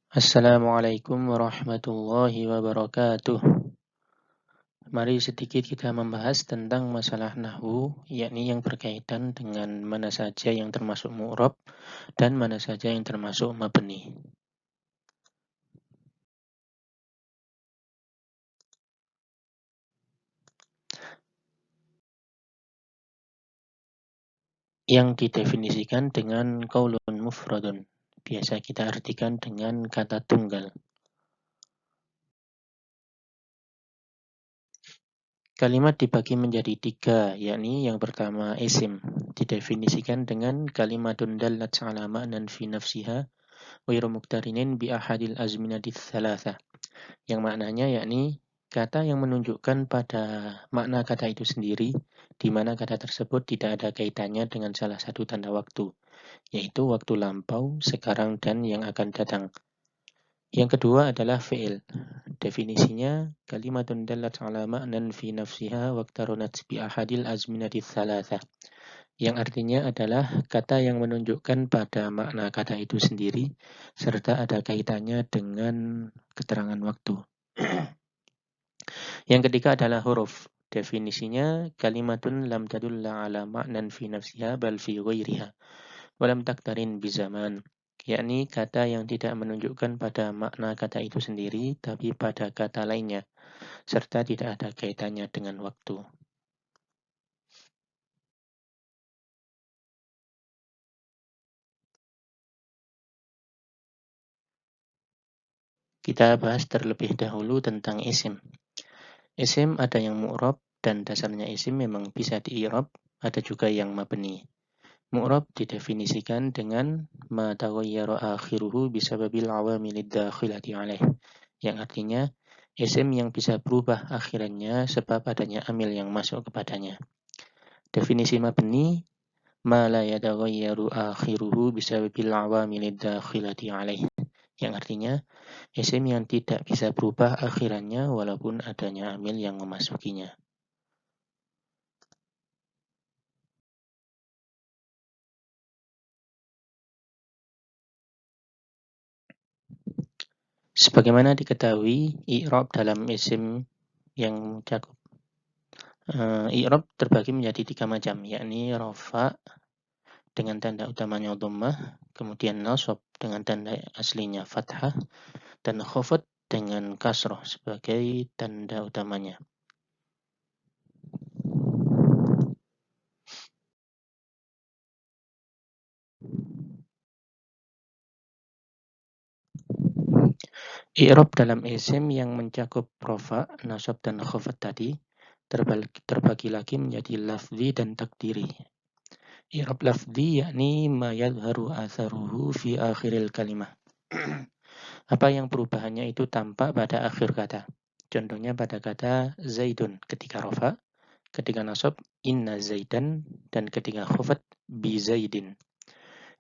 Assalamualaikum warahmatullahi wabarakatuh. Mari sedikit kita membahas tentang masalah nahwu, yakni yang berkaitan dengan mana saja yang termasuk mu'rab dan mana saja yang termasuk mabni. Yang didefinisikan dengan qaulun mufradun. Biasa kita artikan dengan kata tunggal. Kalimat dibagi menjadi tiga, yakni yang pertama isim, didefinisikan dengan kalimatun dallat ala ma'nan fi nafsiha ghairu muqtarinin bi ahadil azminati tsalatsa. Yang maknanya yakni kata yang menunjukkan pada makna kata itu sendiri, di mana kata tersebut tidak ada kaitannya dengan salah satu tanda waktu, yaitu waktu lampau, sekarang, dan yang akan datang. Yang kedua adalah fi'il. Definisinya kalimatun dallat ala ma'nan fi nafsiha waqtarunat bi ahadil azminati tsalatsa. Yang artinya adalah kata yang menunjukkan pada makna kata itu sendiri serta ada kaitannya dengan keterangan waktu. Yang ketiga adalah huruf. Definisinya kalimatun lam tadulla ala ma'nan fi nafsiha bal fi ghairiha walam taktarin bizaman, yakni kata yang tidak menunjukkan pada makna kata itu sendiri tapi pada kata lainnya serta tidak ada kaitannya dengan waktu. Kita bahas terlebih dahulu tentang isim. Isim ada yang mu'rab dan dasarnya isim memang bisa di-i'rab, ada juga yang mabni. Mu'rab didefinisikan dengan ma taghayyara akhiruhu bisababil awamilid dakhilati alaih, yang artinya isim yang bisa berubah akhirannya sebab adanya amil yang masuk kepadanya. Definisi mabni ma la yataghayyaru akhiruhu bisababil awamilid dakhilati alaih, yang artinya isim yang tidak bisa berubah akhirannya walaupun adanya amil yang memasukinya. Sebagaimana diketahui, i'rab dalam isim yang cakup i'rab terbagi menjadi tiga macam, yakni rafa dengan tanda utamanya dhammah, kemudian nasab dengan tanda aslinya fathah, dan khafad dengan kasroh sebagai tanda utamanya. I'rab dalam isim yang mencakup rafa, nasab, dan khafad tadi terbagi lagi menjadi lafzi dan takdiri. I'rab lafzi yakni ma yadharu atharuhu fi akhiril kalimah. Apa yang perubahannya itu tampak pada akhir kata. Contohnya pada kata Zaidun ketika rafa, ketika nasab inna Zaidan, dan ketika khafat bi Zaidin.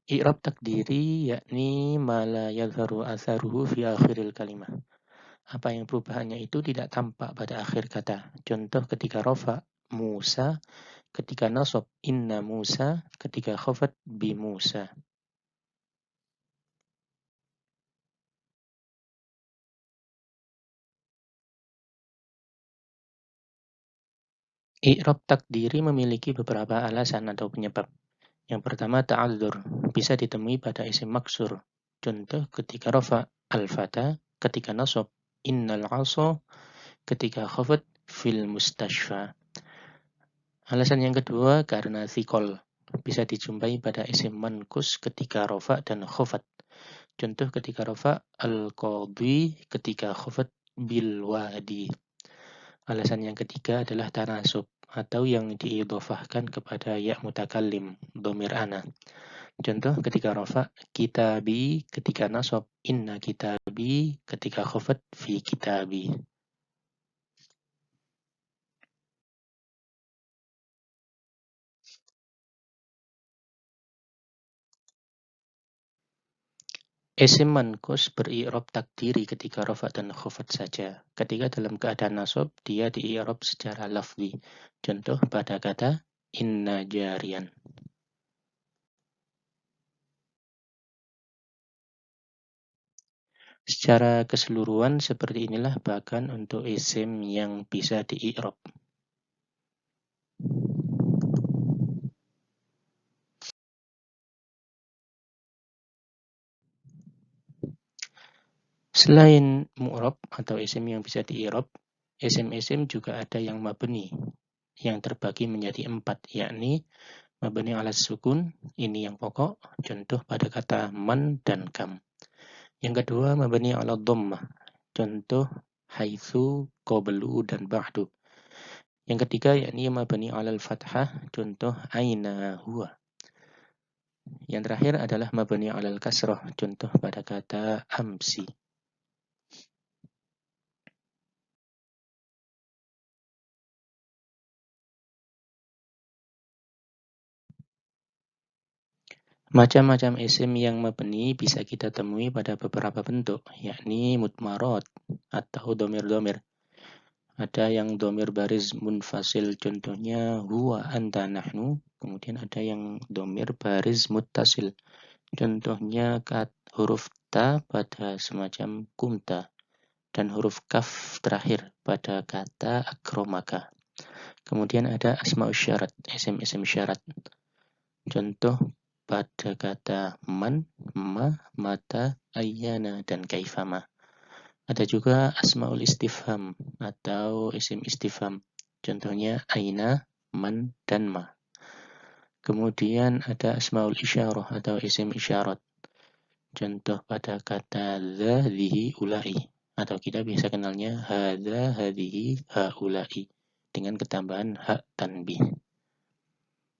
I'rab takdiri yakni ma la yadharu atharuhu fi akhiril kalimah. Apa yang perubahannya itu tidak tampak pada akhir kata. Contoh ketika rafa Musa, ketika nasab inna Musa, ketika khafat bi Musa. I'rab takdiri memiliki beberapa alasan atau penyebab. Yang pertama ta'adzur, bisa ditemui pada isim maksur. Contoh ketika rafa al-fata, ketika nasab innal 'asa, ketika khafat fil mustashfa. Alasan yang kedua karena thiqol, bisa dijumpai pada isim mankus ketika rafa dan khafat. Contoh ketika rafa al-qadhi, ketika khafat bil wadi. Alasan yang ketiga adalah tanasub atau yang diidhofahkan kepada ya mutakallim, dhamir ana. Contoh ketika rafa kitabi, ketika nasab inna kitabi, ketika khafat fi kitabi. Isim mankus beri-i'rab takdiri ketika rafa dan khafat saja. Ketika dalam keadaan nasab, dia di-i'rab secara lafzi. Contoh pada kata inna jarian. Secara keseluruhan seperti inilah bahkan untuk isim yang bisa di-i'rab. Selain mu'rab atau isim yang bisa di-i'rab, isim-isim juga ada yang mabni, yang terbagi menjadi 4, yakni mabni ala sukun, ini yang pokok, contoh pada kata man dan kam. Yang kedua, mabni ala dhammah, contoh haitsu, qablu, dan ba'du. Yang ketiga, yakni mabni ala fathah, contoh aina huwa. Yang terakhir adalah mabni ala kasrah, contoh pada kata amsi. Macam-macam isim yang mabni bisa kita temui pada beberapa bentuk, yakni mutmarat atau domir-domir. Ada yang domir baris munfasil, contohnya huwa, anta, nahnu. Kemudian ada yang domir baris muttasil, contohnya huruf ta pada semacam kumta dan huruf kaf terakhir pada kata akromaka. Kemudian ada asma'us syarat, isim-isim syarat. Contoh pada kata man, ma, mata, ayyana, dan kaifama. Ada juga asmaul istifham atau isim istifham. Contohnya aina, man, dan ma. Kemudian ada asmaul isyarah atau isim isyarat. Contoh pada kata dha, dhihi, ulai. Atau kita bisa kenalnya hadha, hadhihi, haulai. Dengan ketambahan hak tanbih.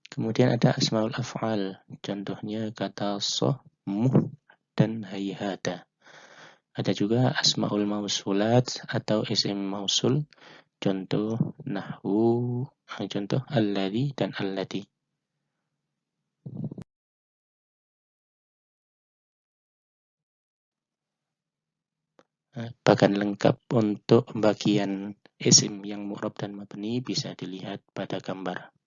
Kemudian ada asmaul af'al, contohnya kata soh, muh, dan hayhata. Ada juga asmaul mausulat atau isim mausul, contoh nahwu, contoh alladhi dan allati. Bahkan lengkap untuk bagian isim yang mu'rab dan mabni bisa dilihat pada gambar.